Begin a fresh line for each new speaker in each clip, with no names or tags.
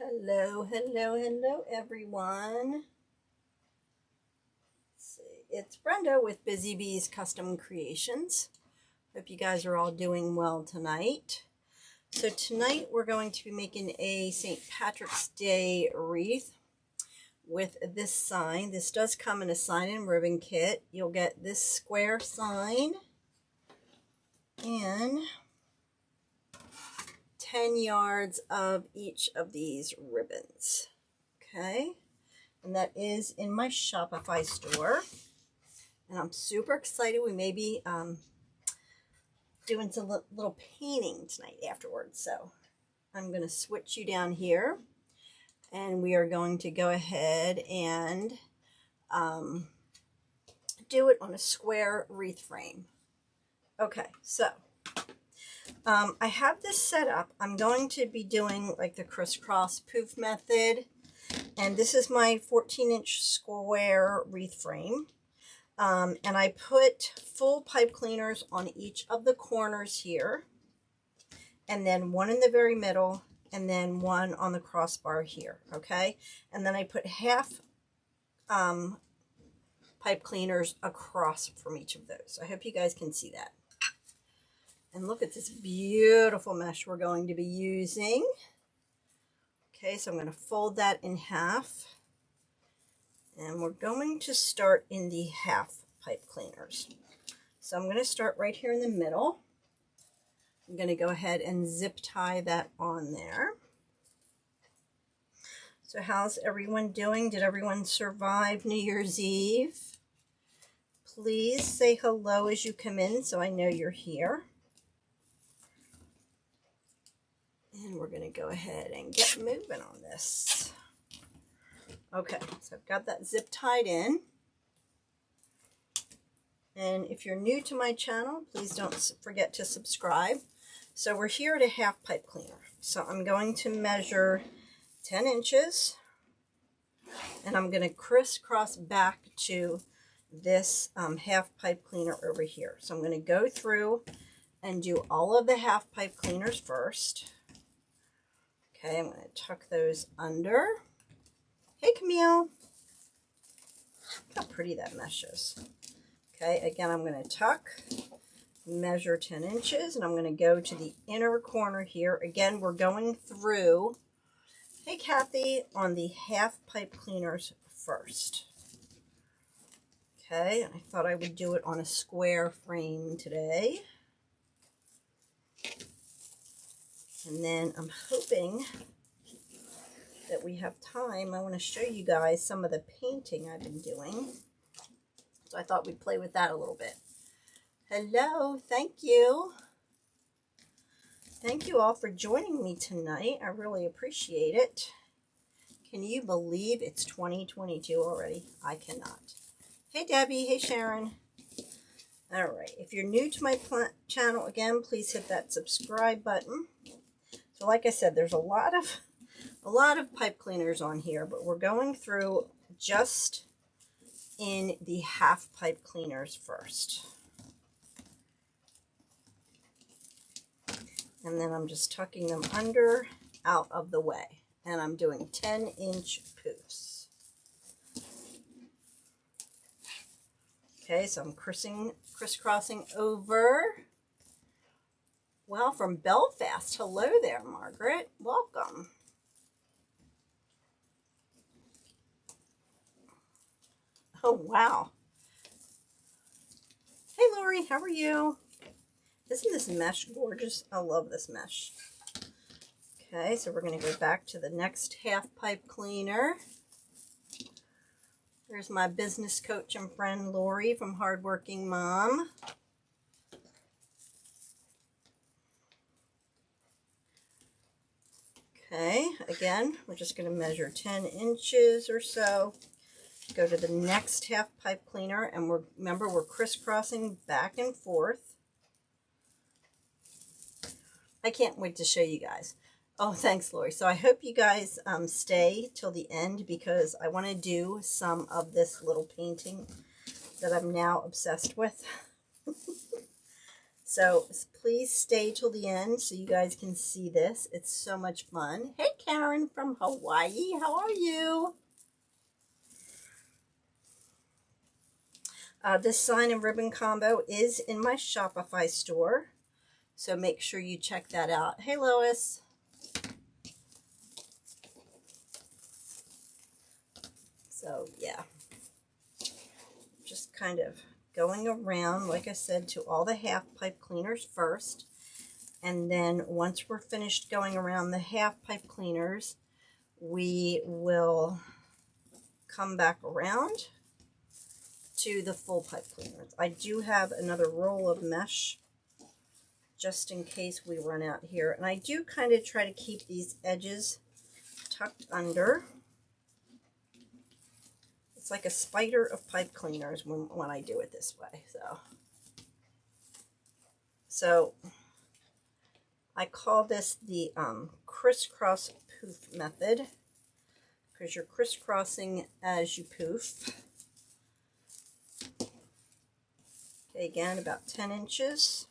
Hello, hello, hello, everyone. Let's see. It's Brenda with Busy Bees Custom Creations. Hope you guys are all doing well tonight. So tonight we're going to be making a St. Patrick's Day wreath with this sign. This does come in a sign and ribbon kit. You'll get this square sign and 10 yards of each of these ribbons. Okay, and that is in my Shopify store. And I'm super excited. We may be doing some little painting tonight afterwards. So I'm going to switch you down here. And we are going to go ahead and do it on a square wreath frame. Okay, so I have this set up. I'm going to be doing like the crisscross poof method. And this is my 14-inch square wreath frame. And I put full pipe cleaners on each of the corners here. And then one in the very middle. And then one on the crossbar here. Okay. And then I put half pipe cleaners across from each of those. So I hope you guys can see that. And look at this beautiful mesh we're going to be using. Okay, so I'm going to fold that in half. And we're going to start in the half pipe cleaners. So I'm going to start right here in the middle. I'm going to go ahead and zip tie that on there. So how's everyone doing? Did everyone survive New Year's Eve? Please say hello as you come in so I know you're here. And we're going to go ahead and get moving on this. Okay, so I've got that zip tied in. And if you're new to my channel, please don't forget to subscribe. So we're here at a half pipe cleaner. So I'm going to measure 10 inches. And I'm going to crisscross back to this half pipe cleaner over here. So I'm going to go through and do all of the half pipe cleaners first. Okay, I'm going to tuck those under. Hey, Camille. Look how pretty that mesh is. Okay, again, I'm going to tuck, measure 10 inches, and I'm going to go to the inner corner here. Again, we're going through, hey, Kathy, on the half pipe cleaners first. Okay, and I thought I would do it on a square frame today. And then I'm hoping that we have time. I want to show you guys some of the painting I've been doing. So I thought we'd play with that a little bit. Hello, thank you. Thank you all for joining me tonight. I really appreciate it. Can you believe it's 2022 already? I cannot. Hey, Debbie. Hey, Sharon. All right. If you're new to my channel, again, please hit that subscribe button. So like I said, there's a lot of pipe cleaners on here, but we're going through just in the half pipe cleaners first. And then I'm just tucking them under, out of the way. And I'm doing 10-inch poofs. Okay, so I'm crisscrossing over. Well, from Belfast. Hello there, Margaret. Welcome. Oh, wow. Hey, Lori, how are you? Isn't this mesh gorgeous? I love this mesh. Okay, so we're going to go back to the next half pipe cleaner. There's my business coach and friend, Lori, from Hardworking Mom. Okay, again, we're just going to measure 10 inches or so. Go to the next half pipe cleaner, and remember we're crisscrossing back and forth. I can't wait to show you guys. Oh, thanks, Lori. So I hope you guys stay till the end because I want to do some of this little painting that I'm now obsessed with. So please stay till the end so you guys can see this. It's so much fun. Hey Karen from Hawaii, how are you? This sign and ribbon combo is in my Shopify store, so make sure you check that out. Hey Lois. So yeah, just kind of going around, like I said, to all the half pipe cleaners first. And then once we're finished going around the half pipe cleaners, we will come back around to the full pipe cleaners. I do have another roll of mesh just in case we run out here. And I do kind of try to keep these edges tucked under. It's like a spider of pipe cleaners when I do it this way. So I call this the crisscross poof method, because you're crisscrossing as you poof. Okay, again, about 10 inches.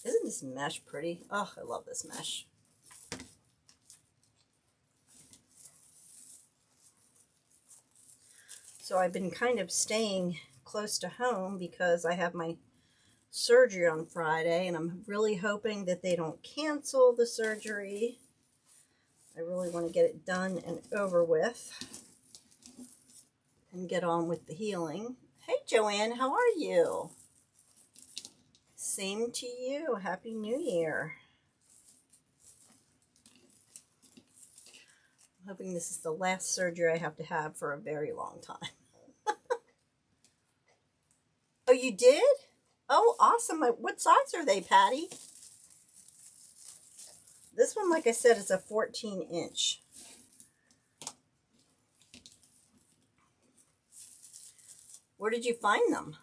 Isn't this mesh pretty? Oh, I love this mesh. So I've been kind of staying close to home because I have my surgery on Friday, and I'm really hoping that they don't cancel the surgery. I really want to get it done and over with and get on with the healing. Hey Joanne, how are you? Same to you. Happy New Year. I'm hoping this is the last surgery I have to have for a very long time. Oh, you did? Oh, awesome. What size are they, Patty? This one, like I said, is a 14-inch. Where did you find them?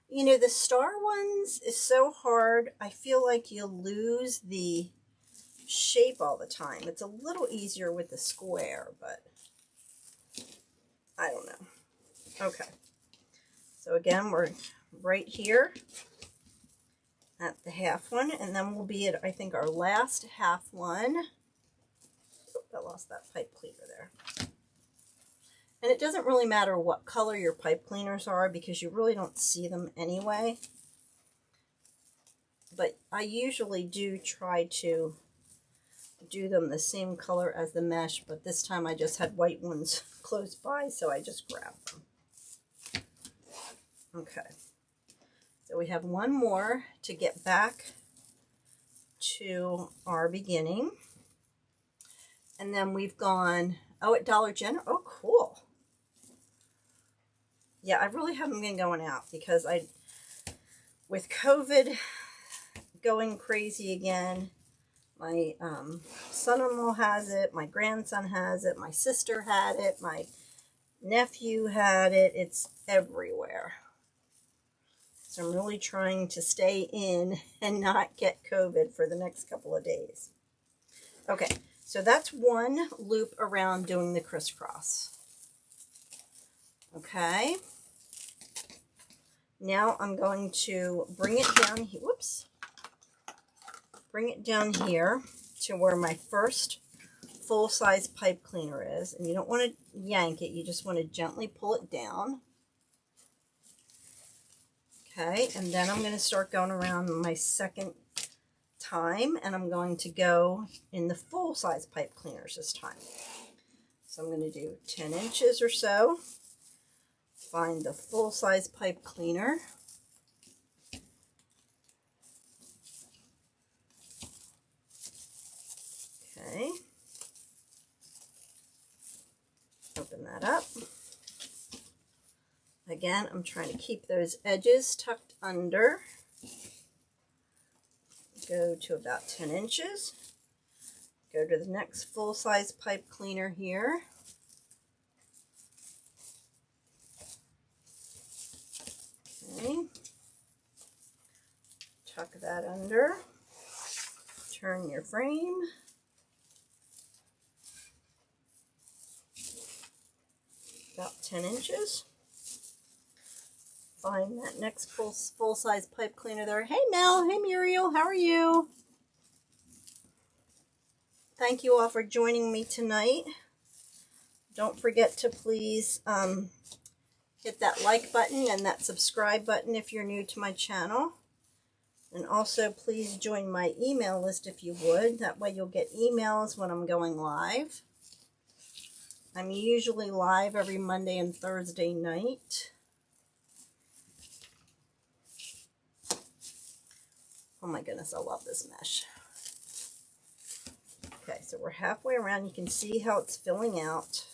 You know, the star ones is so hard. I feel like you lose the shape all the time. It's a little easier with the square, but I don't know. Okay. So again, we're right here at the half one, and then we'll be at, I think, our last half one. Oop, I lost that pipe cleaner there. And it doesn't really matter what color your pipe cleaners are because you really don't see them anyway. But I usually do try to do them the same color as the mesh, but this time I just had white ones close by, so I just grabbed them. Okay, so we have one more to get back to our beginning. And then we've gone, oh, at Dollar General. Oh, cool. Yeah, I really haven't been going out because with COVID going crazy again, my son-in-law has it, my grandson has it, my sister had it, my nephew had it. It's everywhere. So I'm really trying to stay in and not get COVID for the next couple of days. Okay, so that's one loop around doing the crisscross. Okay. Now I'm going to bring it down here. Whoops. Bring it down here to where my first full-size pipe cleaner is. And you don't want to yank it. You just want to gently pull it down. Okay, and then I'm going to start going around my second time, and I'm going to go in the full-size pipe cleaners this time. So I'm going to do 10 inches or so. Find the full-size pipe cleaner. Okay. Open that up. Again, I'm trying to keep those edges tucked under. Go to about 10 inches. Go to the next full-size pipe cleaner here. Okay. Tuck that under. Turn your frame. About 10 inches. find that next full-size pipe cleaner there. Hey Mel, hey Muriel, how are you? Thank you all for joining me tonight. Don't forget to please hit that like button and that subscribe button if you're new to my channel. And also please join my email list if you would. That way you'll get emails when I'm going live. I'm usually live every Monday and Thursday night. Oh my goodness, I love this mesh. Okay, so we're halfway around. You can see how it's filling out.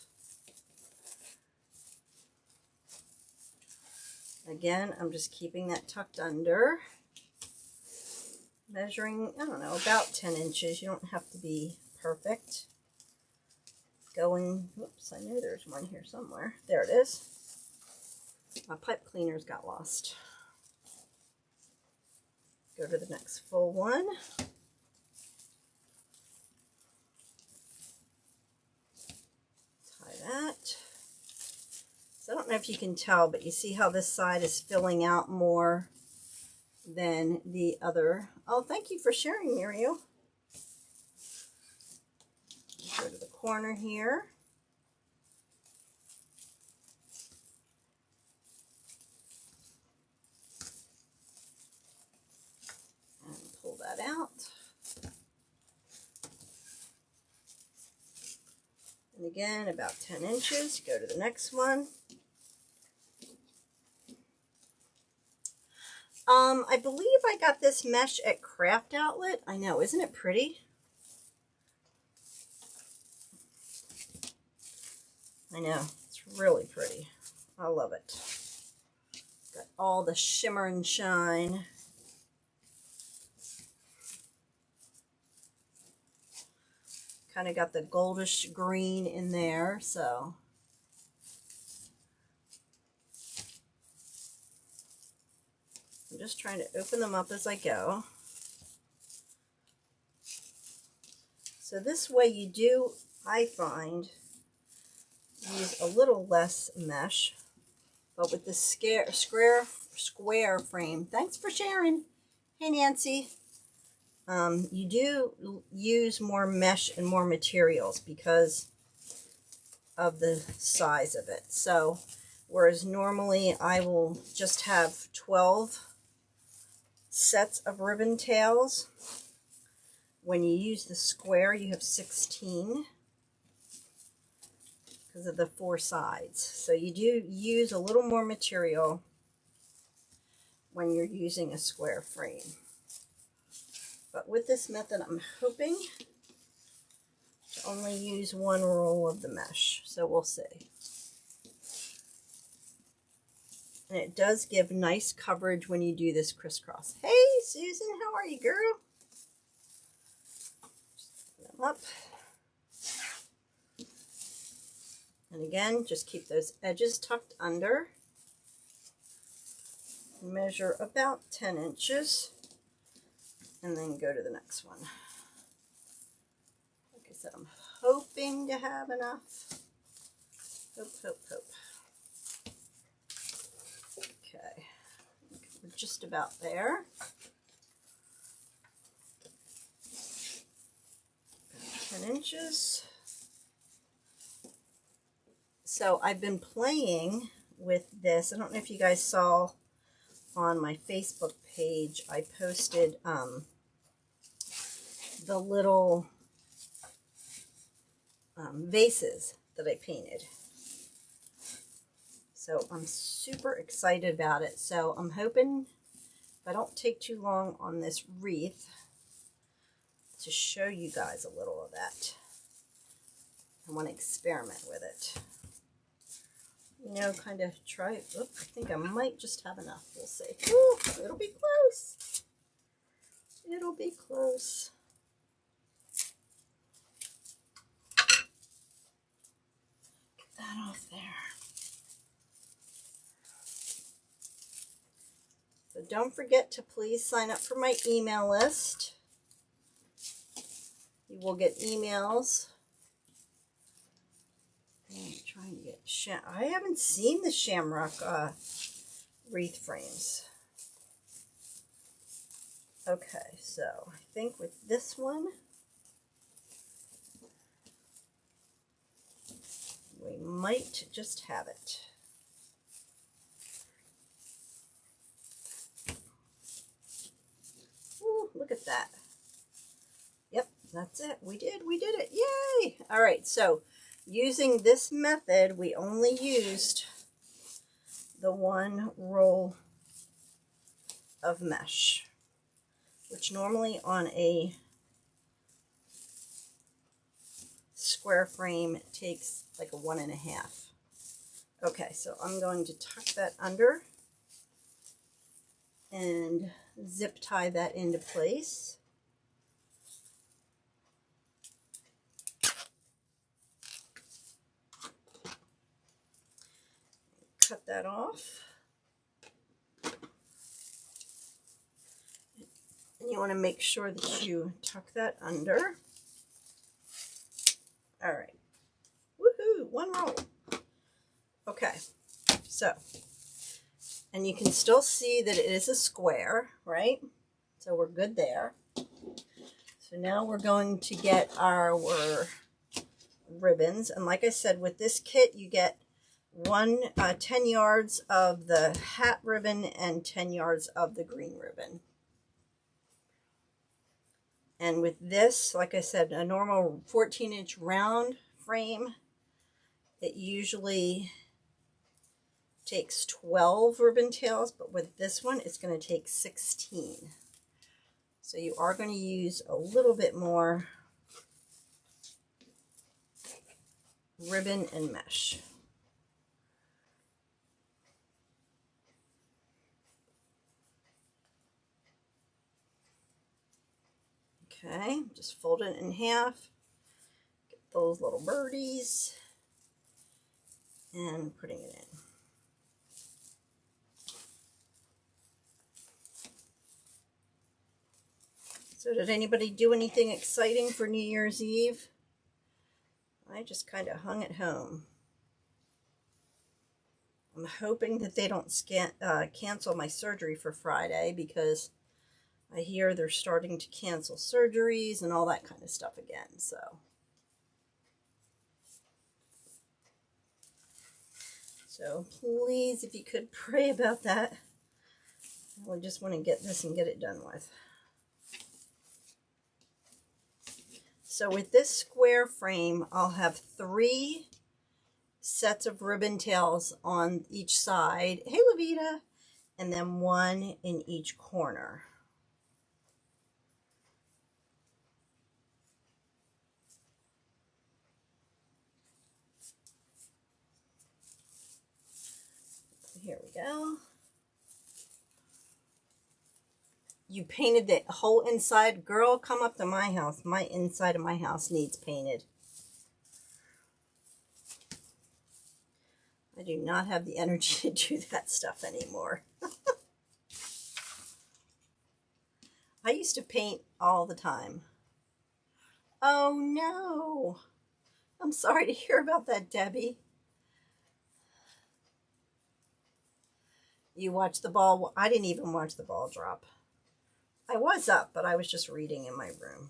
Again, I'm just keeping that tucked under. Measuring, I don't know, about 10 inches. You don't have to be perfect. Going, whoops, I knew there's one here somewhere. There it is. My pipe cleaners got lost. Go to the next full one. Tie that. So I don't know if you can tell, but you see how this side is filling out more than the other. Oh, thank you for sharing, Muriel. Go to the corner here. And pull that out. And again, about 10 inches. Go to the next one. I believe I got this mesh at Craft Outlet. I know, isn't it pretty? I know, it's really pretty. I love it. Got all the shimmer and shine. Kind of got the goldish green in there, so. I'm just trying to open them up as I go. So this way you do, I find, use a little less mesh, but with the square frame. Thanks for sharing. Hey Nancy. You do use more mesh and more materials because of the size of it. So whereas normally I will just have 12 sets of ribbon tails, when you use the square you have 16 because of the 4 sides. So you do use a little more material when you're using a square frame. But with this method I'm hoping to only use 1 roll of the mesh, so we'll see. And it does give nice coverage when you do this crisscross. Hey, Susan, how are you, girl? Just put them up. And again, just keep those edges tucked under. Measure about 10 inches. And then go to the next one. Like I said, I'm hoping to have enough. Hope, hope, hope. Okay, we're just about there. 10 inches. So I've been playing with this. I don't know if you guys saw on my Facebook page, I posted the little vases that I painted. So I'm super excited about it. So I'm hoping if I don't take too long on this wreath to show you guys a little of that. I want to experiment with it. You know, kind of try, oops, I think I might just have enough. We'll see. Ooh, it'll be close. It'll be close. Get that off there. So don't forget to please sign up for my email list. You will get emails. I'm trying to get I haven't seen the shamrock wreath frames. Okay, so I think with this one, we might just have it. Ooh, look at that. Yep, that's it. We did it. Yay! All right, so using this method, we only used the one roll of mesh, which normally on a square frame takes like a 1.5. Okay, so I'm going to tuck that under and zip tie that into place. Cut that off. And you want to make sure that you tuck that under. All right. Woohoo! One roll. Okay. So, and you can still see that it is a square, right? So we're good there. So now we're going to get our ribbons. And like I said, with this kit, you get 10 yards of the hat ribbon and 10 yards of the green ribbon. And with this, like I said, a normal 14-inch round frame, it usually takes 12 ribbon tails, but with this one, it's going to take 16. So you are going to use a little bit more ribbon and mesh. Okay, just fold it in half, get those little birdies, and putting it in. So did anybody do anything exciting for New Year's Eve? I just kind of hung at home. I'm hoping that they don't cancel my surgery for Friday, because I hear they're starting to cancel surgeries and all that kind of stuff again. So please, if you could pray about that. I just want to get this and get it done with. So with this square frame, I'll have 3 sets of ribbon tails on each side. Hey, Levita. And then 1 in each corner. Here we go. You painted the whole inside. Girl, come up to my house. My inside of my house needs painted. I do not have the energy to do that stuff anymore. I used to paint all the time. Oh no. I'm sorry to hear about that, Debbie. You watched the ball. I didn't even watch the ball drop. I was up, but I was just reading in my room.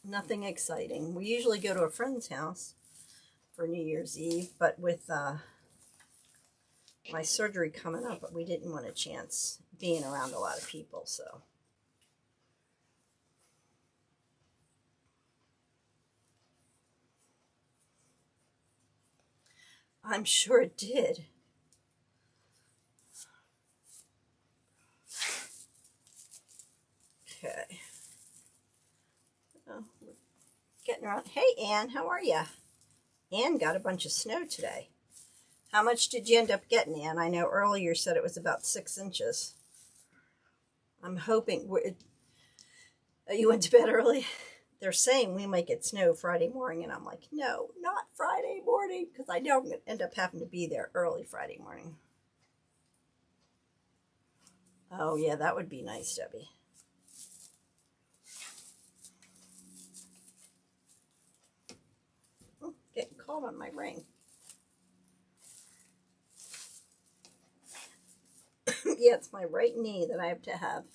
Nothing exciting. We usually go to a friend's house for New Year's Eve, but with my surgery coming up, we didn't want a chance being around a lot of people, so. I'm sure it did. Okay. Oh, we're getting around. Hey, Ann, how are you? Ann got a bunch of snow today. How much did you end up getting, Ann? I know earlier you said it was about 6 inches. I'm hoping. You went to bed early? They're saying we might get snow Friday morning, and I'm like, no, not Friday morning, because I know I'm going to end up having to be there early Friday morning. Oh, yeah, that would be nice, Debbie. Oh, getting caught on my ring. Yeah, it's my right knee that I have to have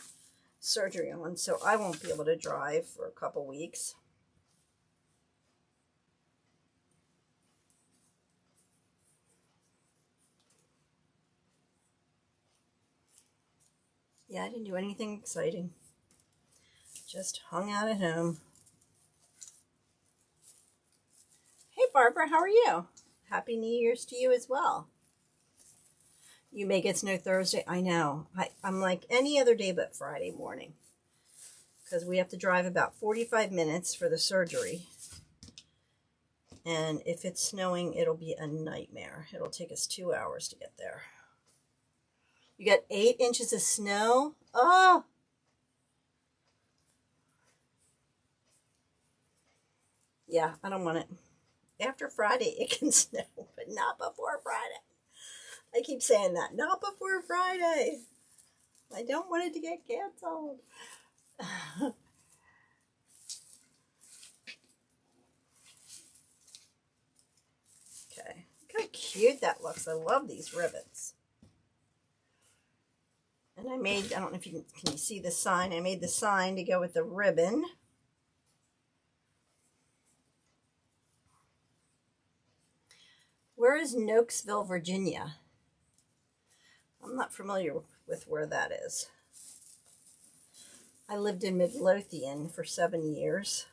surgery on, so I won't be able to drive for a couple weeks. Yeah, I didn't do anything exciting. Just hung out at home. Hey, Barbara, how are you? Happy New Year's to you as well. You may get snow Thursday. I know. I'm like any other day but Friday morning, because we have to drive about 45 minutes for the surgery. And if it's snowing, it'll be a nightmare. It'll take us 2 hours to get there. You got 8 inches of snow? Oh! Yeah, I don't want it. After Friday, it can snow, but not before Friday. I keep saying that. Not before Friday. I don't want it to get canceled. Okay. Look how cute that looks. I love these ribbons. And I made, I don't know if you can you see the sign? I made the sign to go with the ribbon. Where is Nokesville, Virginia? I'm not familiar with where that is. I lived in Midlothian for 7 years.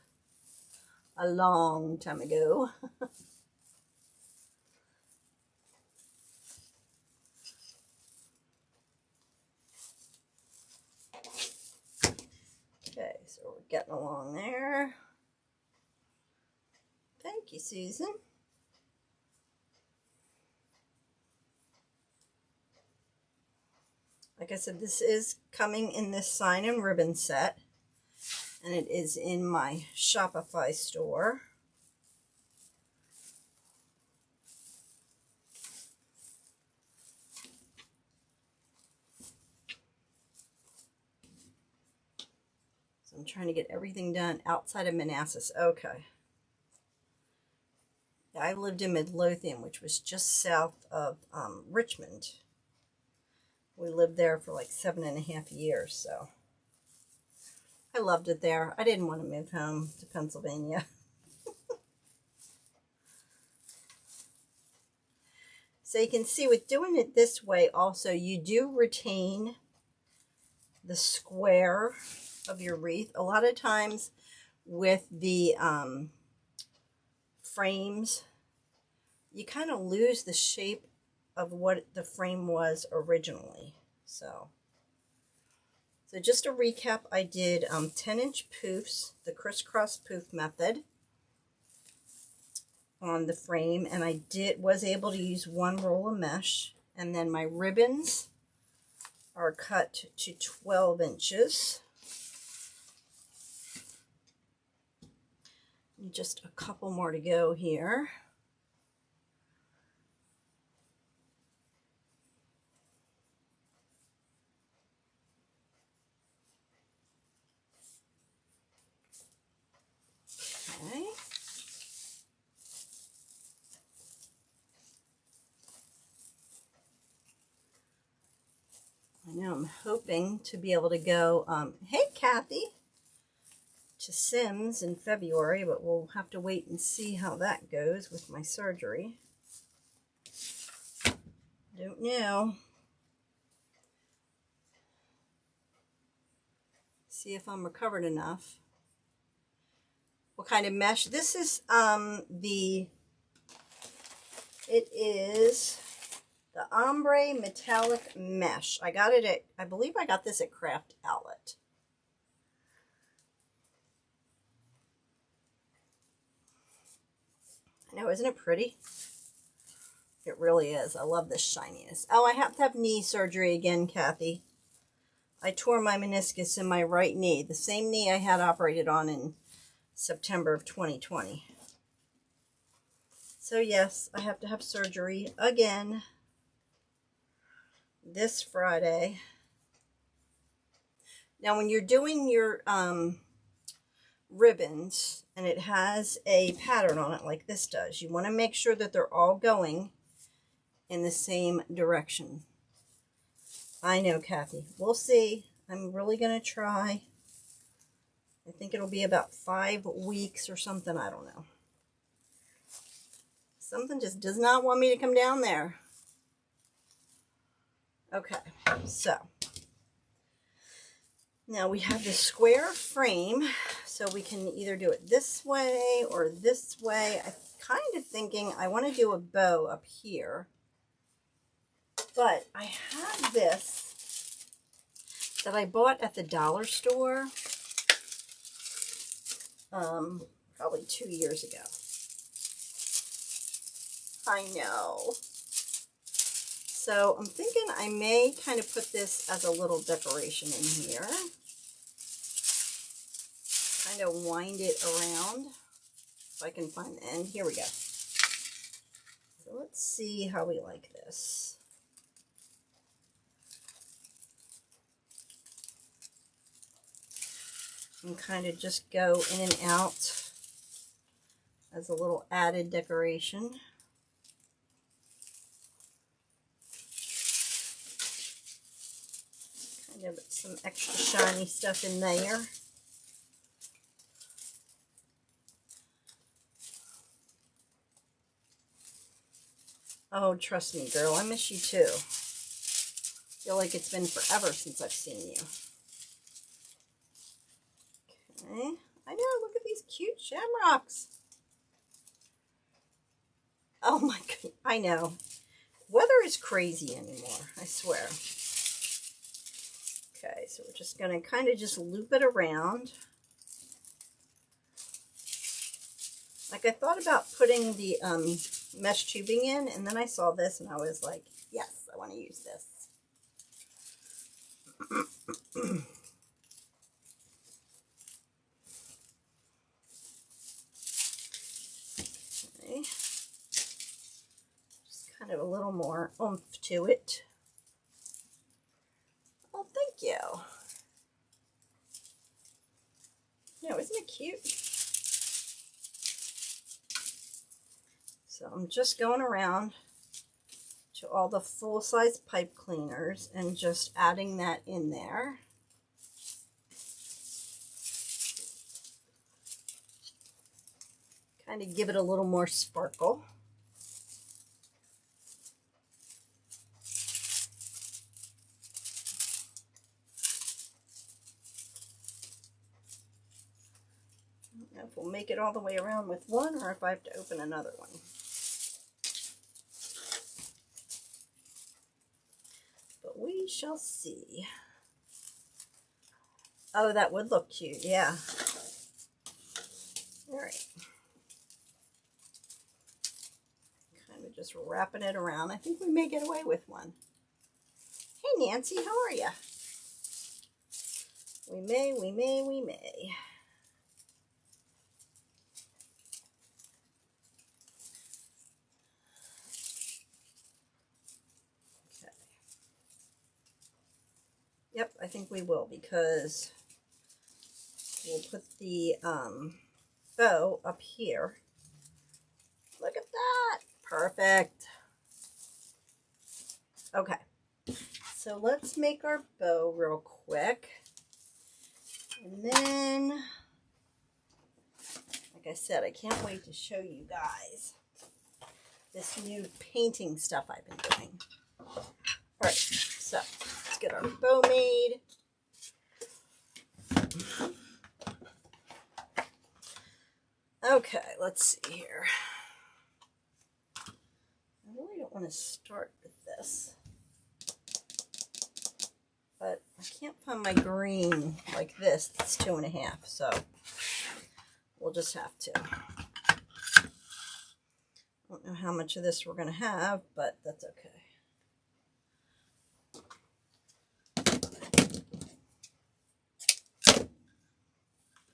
A long time ago. Okay, so we're getting along there. Thank you, Susan. Like I said, this is coming in this sign and ribbon set, and it is in my Shopify store. So I'm trying to get everything done outside of Manassas. Okay. Yeah, I lived in Midlothian, which was just south of Richmond. We lived there for like 7.5 years, so I loved it there. I didn't want to move home to Pennsylvania. So you can see with doing it this way also, you do retain the square of your wreath. A lot of times with the frames, you kind of lose the shape of what the frame was originally. So just a recap, I did 10-inch poofs, the crisscross poof method on the frame, and I was able to use 1 roll of mesh, and then my ribbons are cut to 12 inches. Just a couple more to go here. Okay. I know I'm hoping to be able to go, hey Kathy, to Sims in February, but we'll have to wait and see how that goes with my surgery. Don't know. See if I'm recovered enough. What kind of mesh? This is it is the ombre metallic mesh. I got it at, I believe I got this at Craft Outlet. I know, isn't it pretty? It really is. I love this shininess. Oh, I have to have knee surgery again, Kathy. I tore my meniscus in my right knee, the same knee I had operated on in September of 2020. So yes, I have to have surgery again this Friday. Now when you're doing your ribbons and it has a pattern on it like this does, you want to make sure that they're all going in the same direction. I know, Kathy. We'll see. I'm really going to try. I think it'll be about 5 weeks or something. I don't know. Something just does not want me to come down there. Okay, so now we have the square frame, so we can either do it this way or this way. I'm kind of thinking I want to do a bow up here, but I have this that I bought at the dollar store probably 2 years ago. I know. So I'm thinking I may kind of put this as a little decoration in here. Kind of wind it around so I can find the end. Here we go. So let's see how we like this. And kind of just go in and out as a little added decoration. Kind of some extra shiny stuff in there. Oh, trust me, girl, I miss you too. Feel like it's been forever since I've seen you. Okay, I know, look at these cute shamrocks. Oh my god, I know. Weather is crazy anymore, I swear. Okay, so we're just going to kind of just loop it around. Like I thought about putting the mesh tubing in, and then I saw this and I was like, yes, I want to use this. Okay. Just kind of a little more oomph to it. Oh, thank you. No, isn't it cute? So I'm just going around to all the full-size pipe cleaners and just adding that in there. Kind of give it a little more sparkle. I don't know if we'll make it all the way around with one or if I have to open another one. But we shall see. Oh, that would look cute, yeah. All right. Kind of just wrapping it around. I think we may get away with one. Hey, Nancy, how are you? We may. Okay. Yep, I think we will, because we'll put the bow up here. Look at that. Perfect. Okay. So let's make our bow real quick. And then, like I said, I can't wait to show you guys this new painting stuff I've been doing. All right, so let's get our bow made. Okay, let's see here. I really don't want to start with this, but I can't find my green like this. It's 2.5, so we'll just have to. I don't know how much of this we're going to have, but that's okay.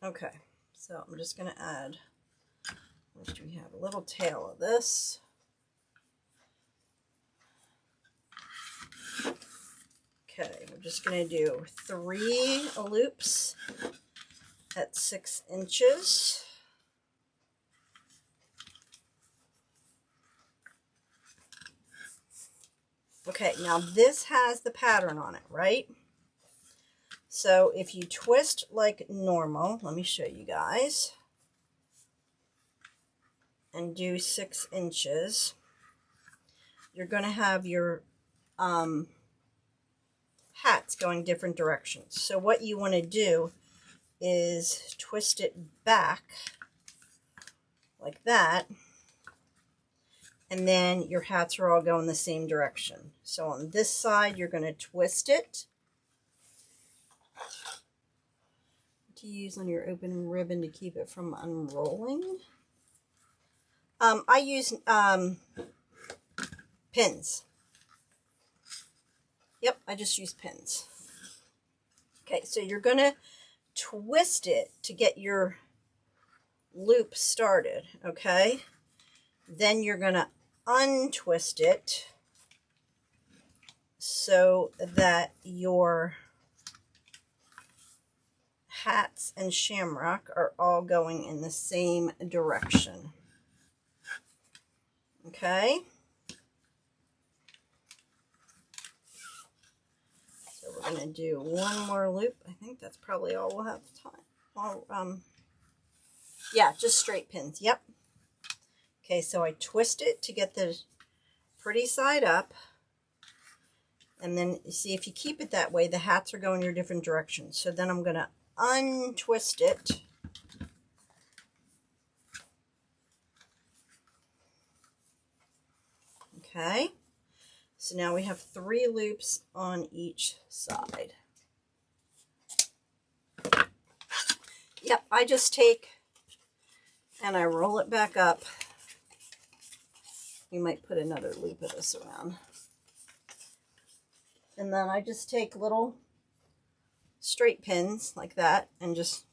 Okay, so I'm just going to add, what do we have? A little tail of this. Okay, we're just going to do 3 loops at 6 inches. Okay, now this has the pattern on it, right? So if you twist like normal, let me show you guys, and do 6 inches, you're going to have your hats going different directions. So what you want to do is twist it back like that, and then your hats are all going the same direction. So on this side, you're going to twist it. To use on your open ribbon to keep it from unrolling. I use pins. Yep, I just use pins. Okay, so you're going to twist it to get your loop started, okay? Then you're going to untwist it so that your hats and shamrock are all going in the same direction. Okay? So we're going to do one more loop. I think that's probably all we'll have time. Yeah, just straight pins. Yep. Okay, so I twist it to get the pretty side up. And then, you see, if you keep it that way, the hats are going your different directions. So then I'm going to untwist it. Okay. So now we have 3 loops on each side. Yep, I just take and I roll it back up. You might put another loop of this around. And then I just take little straight pins like that and just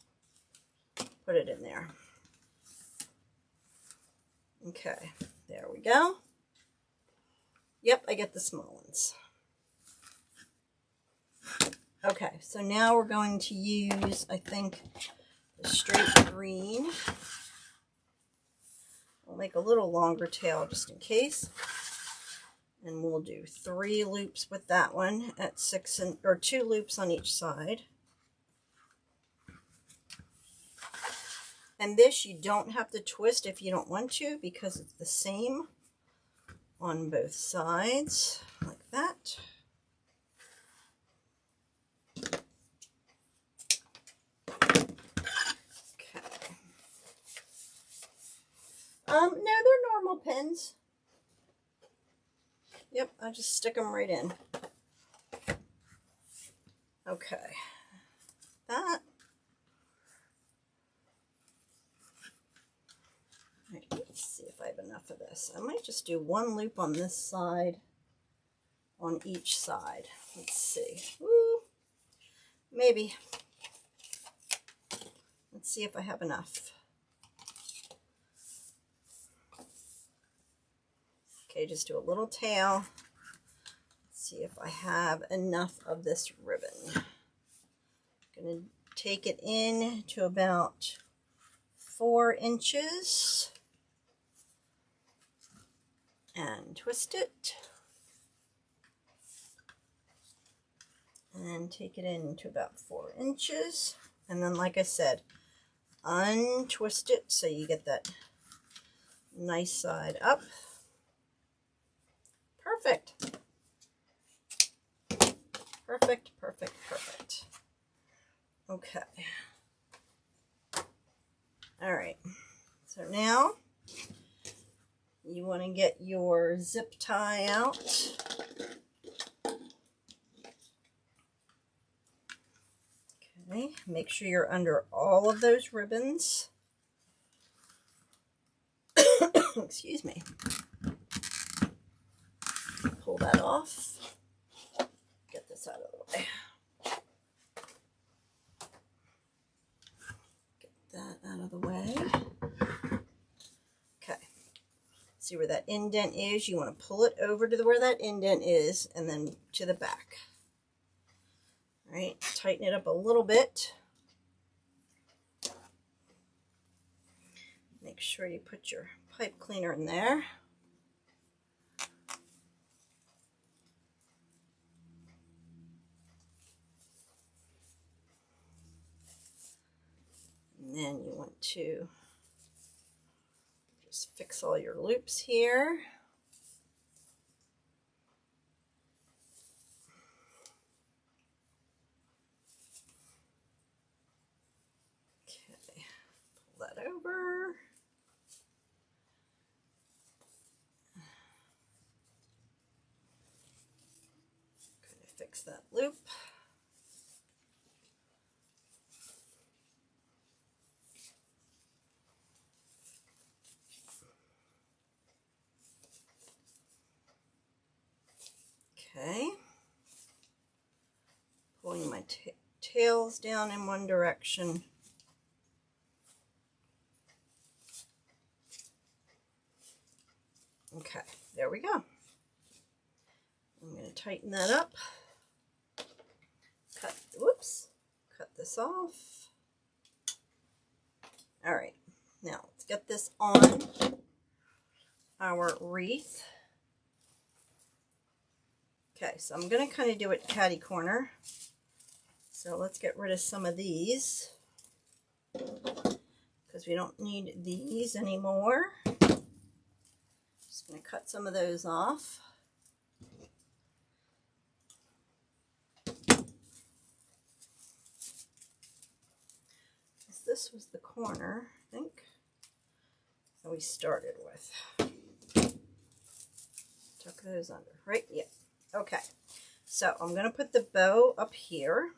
put it in there. Okay, there we go. Yep, I get the small ones. Okay, so now we're going to use, I think, the straight green. I'll make a little longer tail just in case. And we'll do 3 loops with that one at 2 loops on each side. And this you don't have to twist if you don't want to, because it's the same on both sides, like that. Okay. No, they're normal pins. Yep, I just stick them right in. Okay. That. Right, let's see if I have enough of this. I might just do 1 loop on this side, on each side. Let's see. Woo, maybe. Let's see if I have enough. Okay, just do a little tail. Let's see if I have enough of this ribbon. I'm going to take it in to about 4 inches and twist it. And then take it in to about 4 inches. And then, like I said, untwist it so you get that nice side up. Perfect. Perfect, perfect, perfect. Okay. All right. So now you want to get your zip tie out. Okay. Make sure you're under all of those ribbons. Excuse me. Pull that off. Get this out of the way. Get that out of the way. Okay. See where that indent is? You want to pull it over to where that indent is and then to the back. All right. Tighten it up a little bit. Make sure you put your pipe cleaner in there. And then you want to just fix all your loops here. Okay, pull that over. Gonna fix that loop. Okay, pulling my tails down in one direction. Okay, there we go. I'm going to tighten that up. Cut this off. All right, now let's get this on our wreath. Okay, so I'm going to kind of do it catty corner. So let's get rid of some of these because we don't need these anymore. Just going to cut some of those off. This was the corner, I think, that we started with. Tuck those under, right? Yeah. Okay. So I'm going to put the bow up here.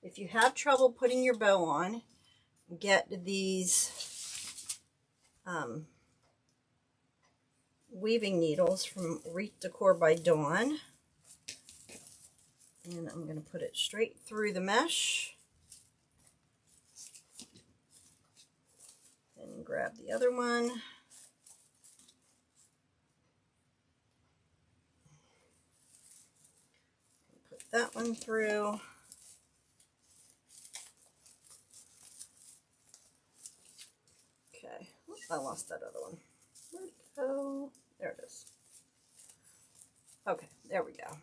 If you have trouble putting your bow on, get these weaving needles from Wreath Decor by Dawn. And I'm going to put it straight through the mesh. And grab the other one. Put that one through. Okay. Oops, I lost that other one. Where'd it go? There it is. Okay, there we go.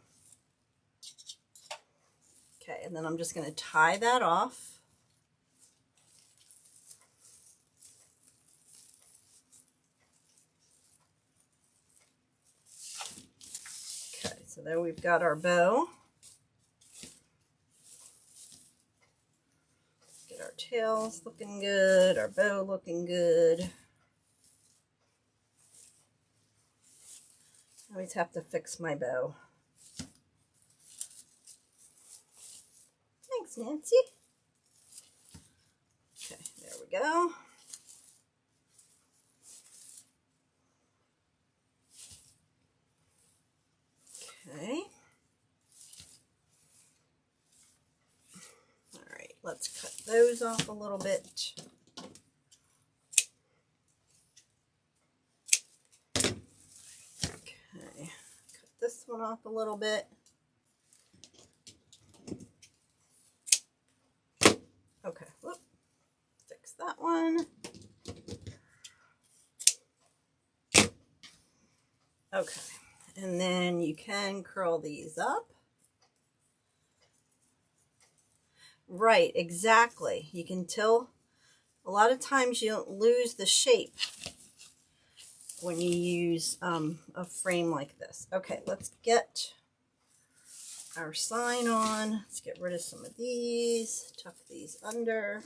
Okay, and then I'm just going to tie that off. Okay, so there we've got our bow. Get our tails looking good, our bow looking good. I always have to fix my bow. Thanks, Nancy. Okay, there we go. Okay. All right, let's cut those off a little bit. Okay, cut this one off a little bit. Okay, whoop, fix that one. Okay, and then you can curl these up. Right, exactly. You can tell a lot of times you don't lose the shape when you use a frame like this. Okay, let's get our sign on. Let's get rid of some of these, tuck these under.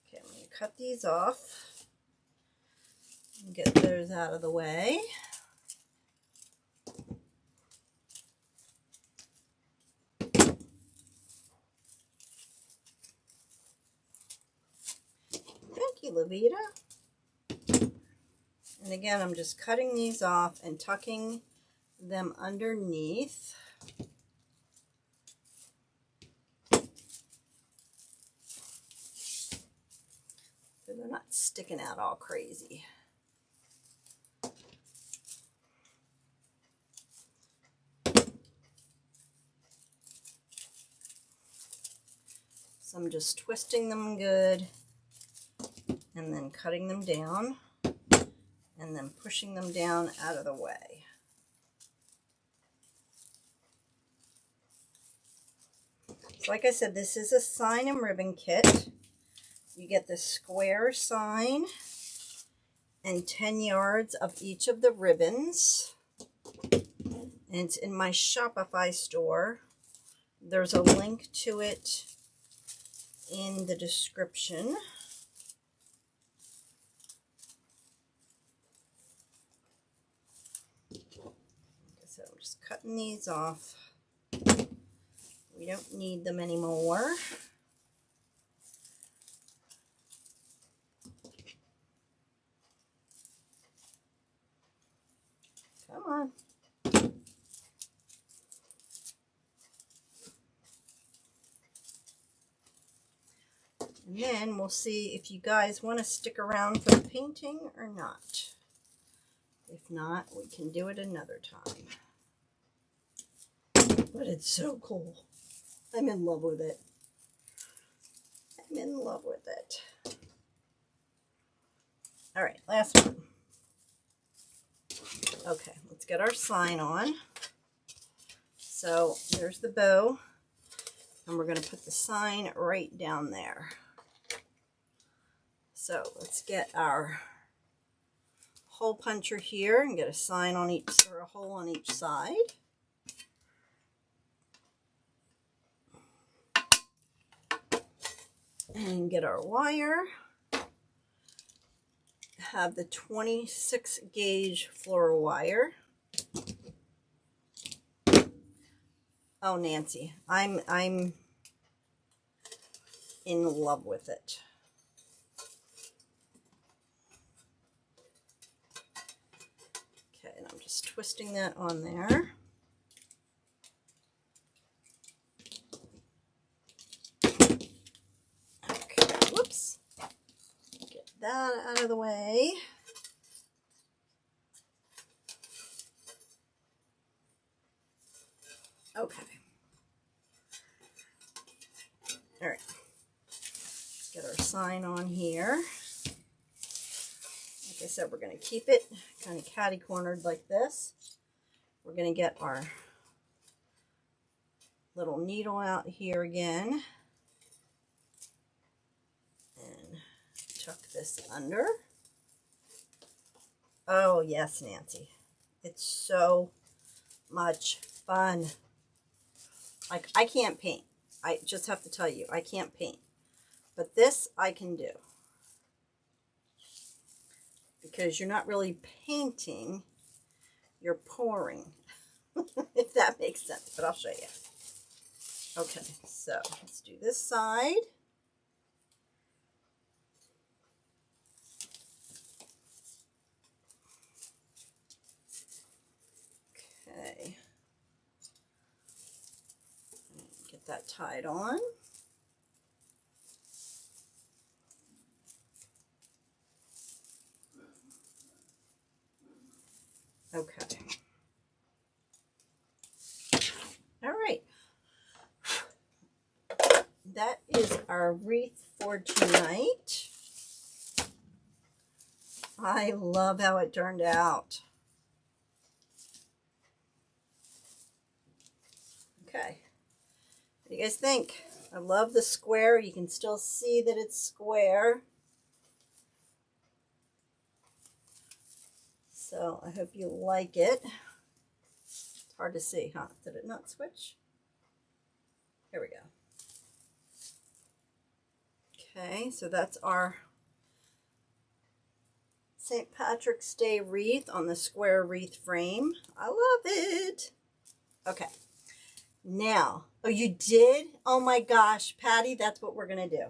Okay, I'm going to cut these off and get those out of the way. Thank you, Levita. And again, I'm just cutting these off and tucking them underneath. So they're not sticking out all crazy. So I'm just twisting them good and then cutting them down and then pushing them down out of the way. like I said, this is a sign and ribbon kit. You get the square sign and 10 yards of each of the ribbons. And it's in my Shopify store. There's a link to it in the description. So I'm just cutting these off. We don't need them anymore. Come on. And then we'll see if you guys want to stick around for the painting or not. If not, we can do it another time. But it's so cool. I'm in love with it. I'm in love with it. All right, last one. Okay, let's get our sign on. So there's the bow, and we're going to put the sign right down there. So let's get our hole puncher here and get a sign on each, or a hole on each side. And get our wire. Have the 26 gauge floral wire. Oh, Nancy, I'm in love with it. Okay, and I'm just twisting that on there. Okay, whoops. Get that out of the way. Okay. All right. Let's get our sign on here. Like I said, we're going to keep it kind of catty-cornered like this. We're going to get our little needle out here again. And tuck this under. Oh, yes, Nancy. It's so much fun. Like, I can't paint. I just have to tell you, I can't paint. But this I can do. Because you're not really painting, you're pouring. If that makes sense, but I'll show you. Okay, so let's do this side. Okay. Get that tied on. Okay. All right. That is our wreath for tonight. I love how it turned out. Okay. What do you guys think? I love the square. You can still see that it's square. So I hope you like it. It's hard to see, huh? Did it not switch? Here we go. Okay, so that's our St. Patrick's Day wreath on the square wreath frame. I love it. Okay. Now, oh, you did? Oh my gosh, Patty, that's what we're going to do.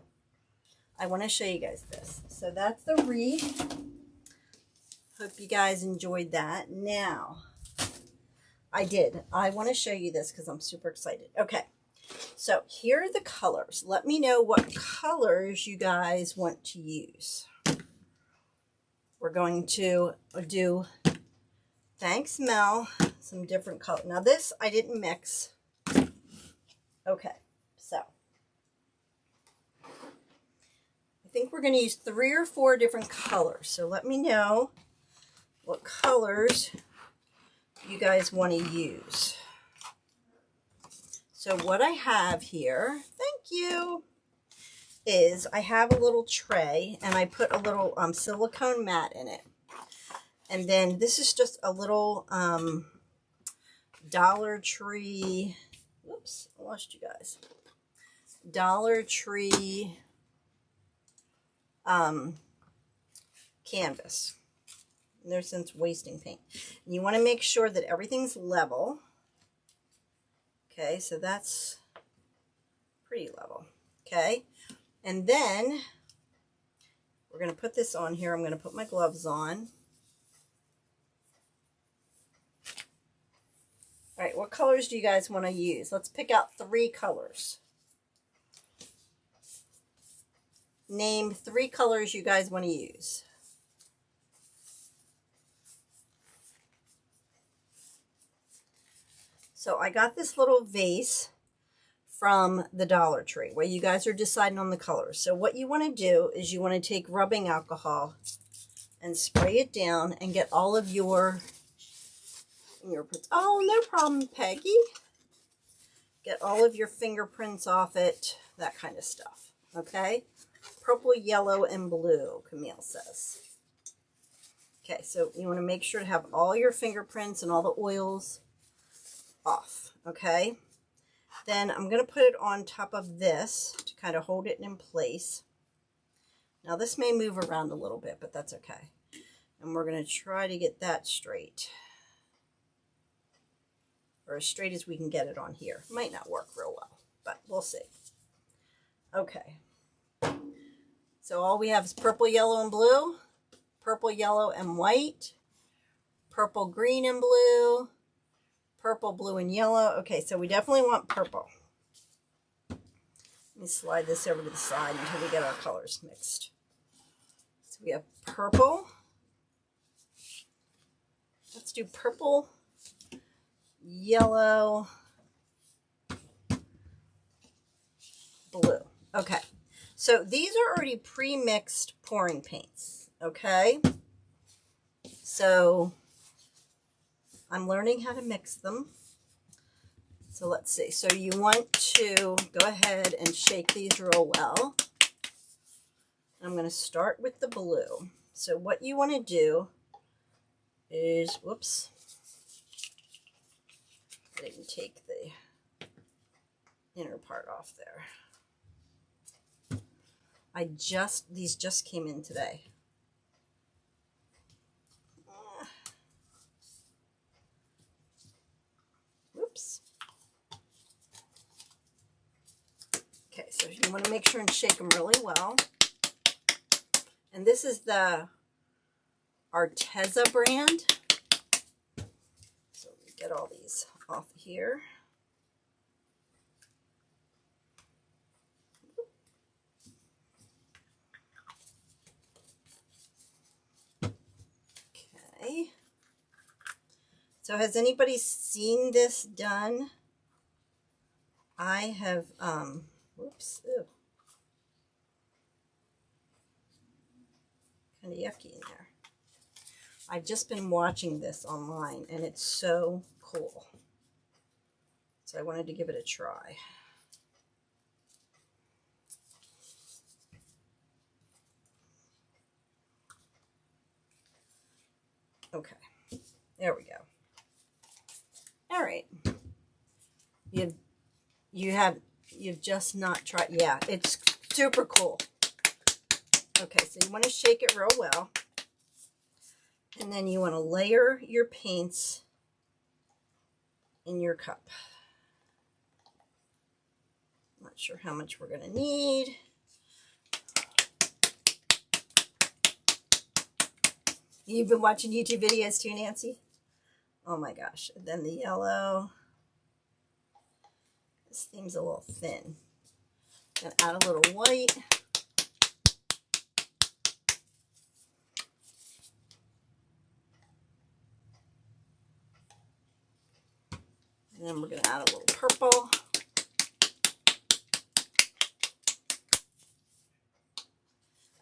I want to show you guys this. So that's the wreath. Hope you guys enjoyed that. Now, I did. I want to show you this because I'm super excited. Okay, so here are the colors. Let me know what colors you guys want to use. We're going to do, thanks Mel, some different color. Now this I didn't mix. Okay, so I think we're going to use 3 or 4 different colors. So let me know what colors you guys want to use. So what I have here, thank you, is I have a little tray and I put a little silicone mat in it. And then this is just a little Dollar Tree, whoops, I lost you guys. Dollar Tree canvas. And they're since wasting paint. And you want to make sure that everything's level. Okay, so that's pretty level. Okay, and then we're going to put this on here. I'm going to put my gloves on. All right, what colors do you guys want to use? Let's pick out 3 colors. Name 3 colors you guys want to use. So I got this little vase from the Dollar Tree where you guys are deciding on the colors. So what you want to do is you want to take rubbing alcohol and spray it down and get all of your fingerprints. Oh, no problem, Peggy. Get all of your fingerprints off it, that kind of stuff. Okay? Purple, yellow, and blue, Camille says. Okay, so you want to make sure to have all your fingerprints and all the oils off. Okay? Then I'm going to put it on top of this to kind of hold it in place. Now this may move around a little bit, but that's okay. And we're going to try to get that straight. Or as straight as we can get it on here. Might not work real well, but we'll see. Okay. So all we have is purple, yellow, and blue. Purple, yellow, and white. Purple, green, and blue. Purple, blue, and yellow. Okay, so we definitely want purple. Let me slide this over to the side until we get our colors mixed. So we have purple. Let's do purple, yellow, blue. Okay, so these are already pre-mixed pouring paints. Okay, so I'm learning how to mix them. So let's see. So you want to go ahead and shake these real well. I'm going to start with the blue. So what you want to do is, whoops, I didn't take the inner part off there. These just came in today. Whoops. Okay, so you want to make sure and shake them really well. And this is the Arteza brand. So we get all these off here. Okay. So has anybody seen this done? I have, whoops, ew. Kind of yucky in there. I've just been watching this online and it's so cool. So I wanted to give it a try. Okay, there we go. All right. You've just not tried. Yeah, it's super cool. Okay, so you want to shake it real well. And then you want to layer your paints in your cup. Not sure how much we're going to need. You've been watching YouTube videos too, Nancy? Oh my gosh. And then the yellow. This seems a little thin. Gonna add a little white. And then we're going to add a little purple.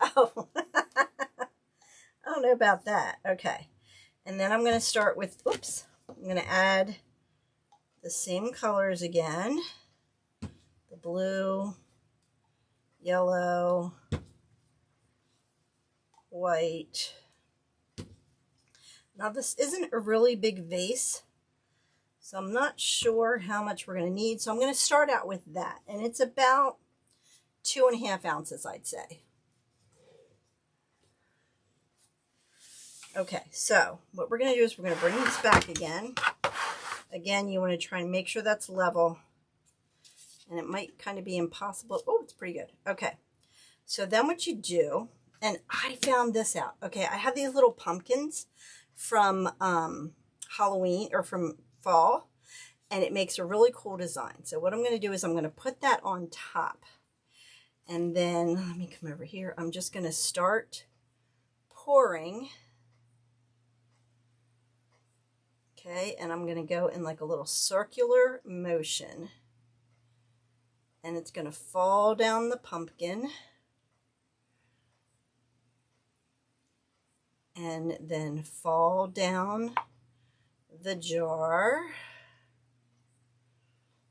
Oh, I don't know about that. Okay. And then I'm going to start with, oops, I'm going to add the same colors again. the blue, yellow, white. Now this isn't a really big vase, so I'm not sure how much we're going to need. So I'm going to start out with that. And it's about 2.5 ounces, I'd say. Okay, so what we're going to do is we're going to bring this back again. Again, you want to try and make sure that's level. And it might kind of be impossible. Oh, it's pretty good. Okay, so then what you do, and I found this out. Okay, I have these little pumpkins from Halloween or from fall, and it makes a really cool design. So what I'm going to do is I'm going to put that on top. And then, let me come over here. I'm just going to start pouring. Okay, and I'm going to go in like a little circular motion. And it's going to fall down the pumpkin. And then fall down the jar.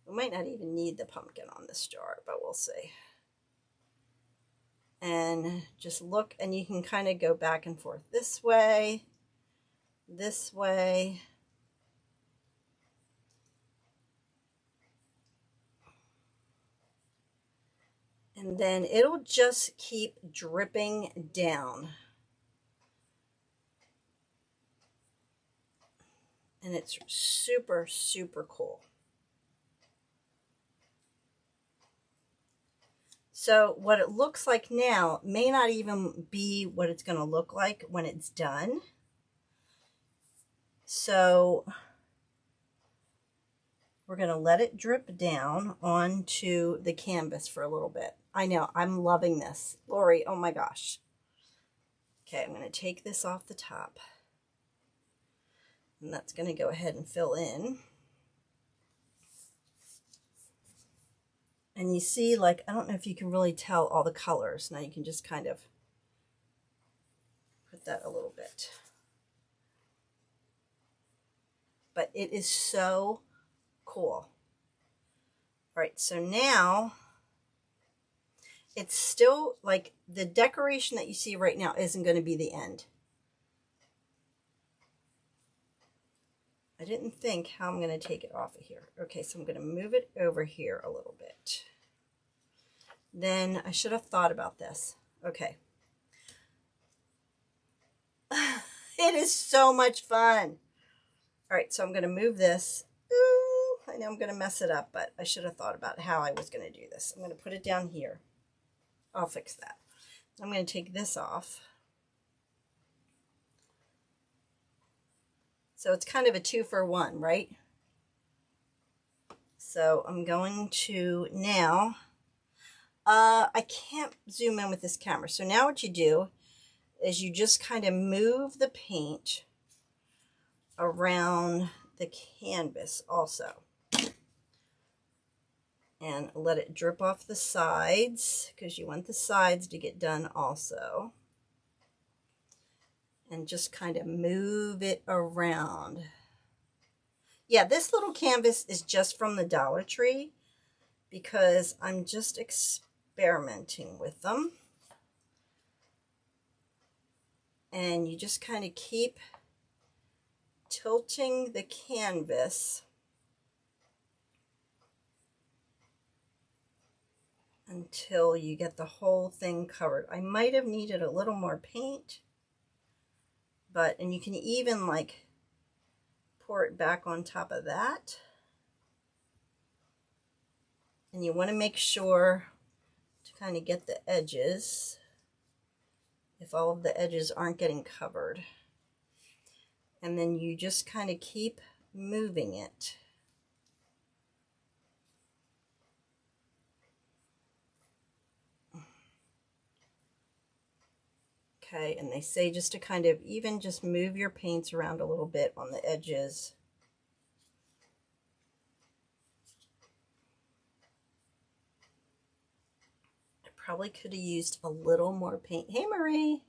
We might not even need the pumpkin on this jar, but we'll see. And just look, and you can kind of go back and forth this way, this way. And then it'll just keep dripping down. And it's super, super cool. So what it looks like now may not even be what it's going to look like when it's done. So we're going to let it drip down onto the canvas for a little bit. I know, I'm loving this. Lori, oh my gosh. Okay, I'm going to take this off the top. And that's going to go ahead and fill in. And you see, like, I don't know if you can really tell all the colors. Now you can just kind of put that a little bit. But it is so cool. All right, so now it's still like the decoration that you see right now isn't going to be the end. I didn't think how I'm going to take it off of here. Okay, so I'm going to move it over here a little bit. Then I should have thought about this. Okay. It is so much fun. All right, so I'm going to move this. Ooh, I know I'm going to mess it up, but I should have thought about how I was going to do this. I'm going to put it down here. I'll fix that. I'm going to take this off. So it's kind of a 2-for-1, right? So I'm going to now, I can't zoom in with this camera. So now what you do is you just kind of move the paint around the canvas also. And let it drip off the sides because you want the sides to get done also. And just kind of move it around. Yeah, this little canvas is just from the Dollar Tree because I'm just experimenting with them. And you just kind of keep tilting the canvas until you get the whole thing covered. I might have needed a little more paint, but, and you can even like pour it back on top of that. And you want to make sure to kind of get the edges, if all of the edges aren't getting covered. And then you just kind of keep moving it. Okay, and they say just to kind of even just move your paints around a little bit on the edges. I probably could have used a little more paint. Hey, Marie.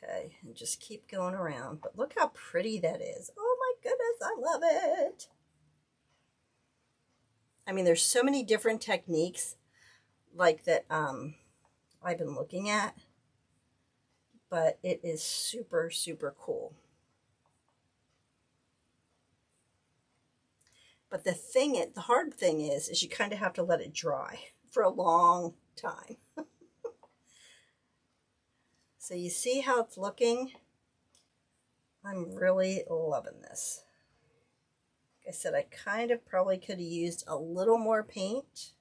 Okay, and just keep going around. But look how pretty that is. Oh my goodness, I love it. I mean, there's so many different techniques like that I've been looking at, but it is super, super cool. But the hard thing is you kind of have to let it dry for a long time. So you see how it's looking? I'm really loving this. Like I said, I kind of probably could have used a little more paint.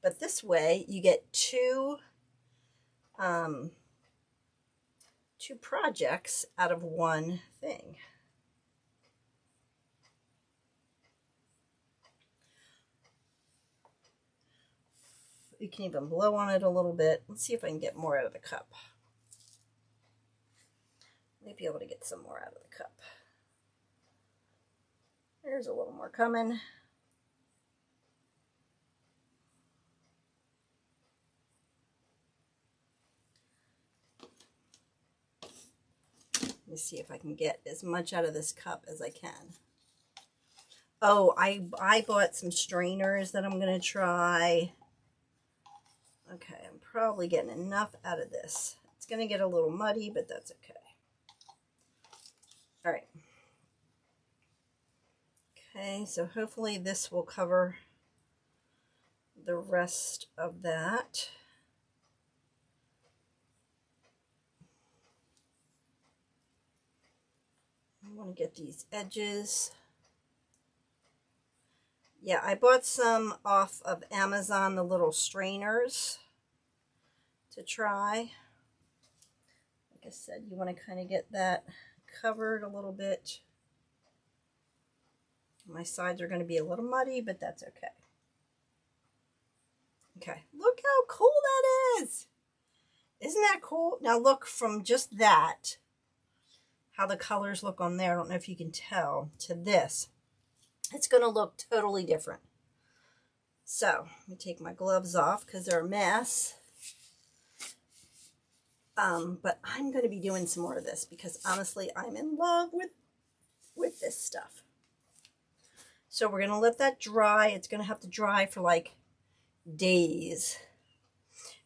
But this way you get two projects out of one thing. You can even blow on it a little bit. Let's see if I can get more out of the cup. Might be able to get some more out of the cup. There's a little more coming. Let me see if I can get as much out of this cup as I can. Oh, I bought some strainers that I'm going to try. Okay, I'm probably getting enough out of this. It's going to get a little muddy, but that's okay. All right. Okay, so hopefully this will cover the rest of that. I want to get these edges. Yeah, I bought some off of Amazon, the little strainers to try. Like I said, you want to kind of get that covered a little bit. My sides are going to be a little muddy, but that's okay. Okay, look how cool that is. Isn't that cool? Now look from just that, how the colors look on there. I don't know if you can tell, to this. It's going to look totally different. So, let me take my gloves off because they're a mess. But I'm going to be doing some more of this because honestly, I'm in love with this stuff. So we're going to let that dry. It's going to have to dry for like days.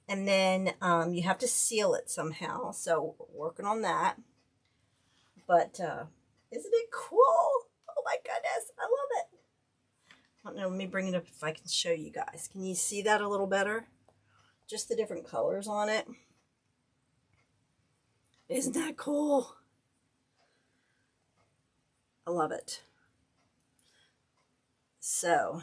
And then you have to seal it somehow. So we're working on that. But isn't it cool? Oh my goodness, I love it. I don't know, let me bring it up if I can show you guys. Can you see that a little better? Just the different colors on it. Isn't that cool? I love it. So,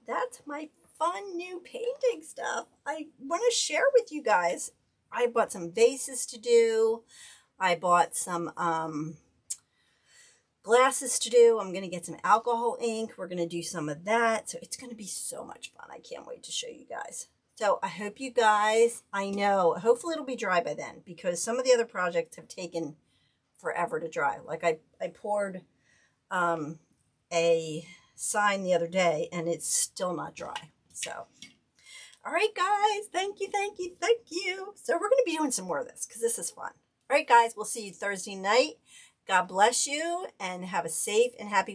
that's my fun new painting stuff. I want to share with you guys. I bought some vases to do. I bought some glasses to do. I'm going to get some alcohol ink. We're going to do some of that. So it's going to be so much fun. I can't wait to show you guys. So I hope you guys, I know, hopefully it'll be dry by then because some of the other projects have taken forever to dry. Like I poured a sign the other day and it's still not dry. So, all right, guys, thank you, thank you, thank you. So we're going to be doing some more of this because this is fun. All right, guys, we'll see you Thursday night. God bless you and have a safe and happy